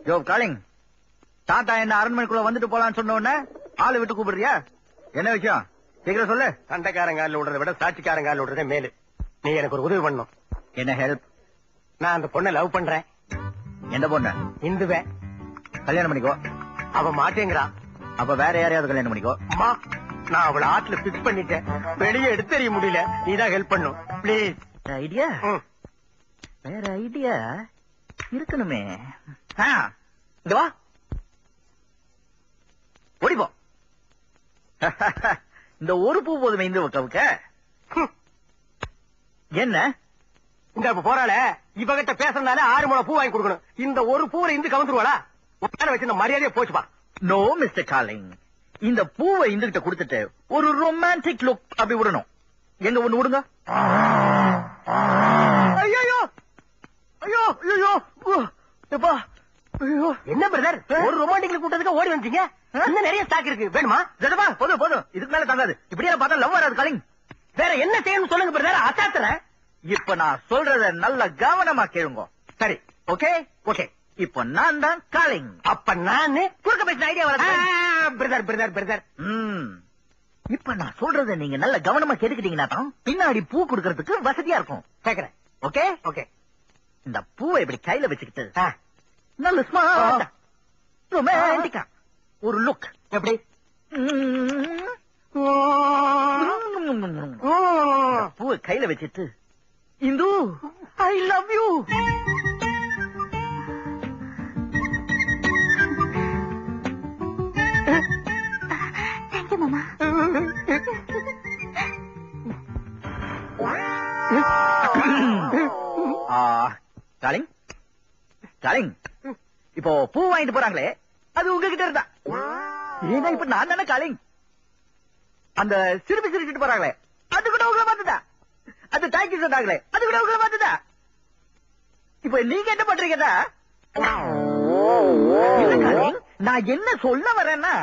யோ calling, தாத்தா என்ன அரண்மனைக்குள்ள வந்துட்டு போலான்னு சொன்ன உடனே ஆளு விட்டு கூப்பிடுறியா? என்ன விஷயம் சீக்கிரம் சொல்லு. சண்டைக்காரங்கால விடுறத விட சாட்சிக்காரங்கால விடுறதே மேலு. நீ எனக்கு ஒரு உதவி பண்ணணும். என்ன ஹெல்ப்? நான் அந்த பொண்ணை லவ் பண்றேன். எந்த பொண்ணு? இந்துவே. கல்யாணம் பண்ணிக்கோ. அவ மாட்டேங்கிறா. அப்ப வேற யாரையாவது கல்யாணம் பண்ணிக்கோ. அம்மா, நான் அவளை ஆட்ல பிக்ஸ் பண்ணிட்டேன். வெளியே எடுத்தறிய முடியல. நீதான் ஹெல்ப் பண்ணும் பிளீஸ். ஐடியா? வேற ஐடியா இருக்கணுமே. இங்க வா, ஓடிப்போ. இந்த ஒரு பூ போதுமே இந்த கவுக்க. என்ன இந்த இப்ப போறாள, இவகிட்ட பேசுறதுனால 6 முழம் பூ வாங்கி கொடுக்கணும். இந்த ஒரு பூவை இந்து கவுந்துருவாளா? உட்கார வச்சு இந்த மரியாதையை போச்சுப்பா. நோ மிஸ்டர் காலிங், இந்த பூவை இந்துகிட்ட கொடுத்துட்டு ஒரு ரொமான்டிக் லுக் அப்படி விடணும். எங்க ஒண்ணு விடுங்க. ஐயோ ஐயோ ஐயோ, என்ன பிரதர், ஒரு ரொமான்டிக் லுக் விட்டதுக்கு ஓடி வந்துட்டீங்க? இன்னும் நிறைய ஸ்டாக் இருக்கு, வேணுமா? போதும் போதும், இதுக்கு மேல தாங்காது. இப்படியே பார்த்தா லவ் வராது காலிங். வேற என்ன செய்யணும்னு சொல்லுங்க பிரதர், அசாத்துறேன். இப்ப நான் சொல்றத நல்ல கவனமா கேளுங்க. சரி, ஓகே ஓகே. இப்ப நான் தான் காலிங். அப்ப நானு குறுக்க பேசின ஐடியா வர பிரதர் பிரதர் பிரதர். இப்ப நான் சொல்றத நீங்க நல்ல கவனமா கேட்டுக்கிட்டீங்கன்னா தான் பின்னாடி பூ கொடுக்கறதுக்கு வசதியா இருக்கும். கேக்குறேன். Okay okay. இந்த பூவை இப்படி கையில வச்சுக்கிட்டு நல்ல ஸ்மார்ட் ரொமான்டிக்கா ஒரு லுக். எப்படி? பூவை கையில வச்சுட்டு Hindu I love you. Thank you மாமா. டார்லிங் டார்லிங், இப்போ பூ வாங்கிட்டு போறாங்களே அது உங்ககிட்ட இருந்தா. ஏன்னா இப்ப நான் தானே காலிங். அந்த சிரிப்பு சிரிச்சுட்டு போறாங்களே அது கூட உங்களை பார்த்துதா. அது தேங்க்யூ சொன்னாங்களே அது கூட உங்களை பார்த்துதா. இப்ப நீங்க என்ன பண்றீங்கன்னா, நான் என்ன சொல்ல வரேன்னா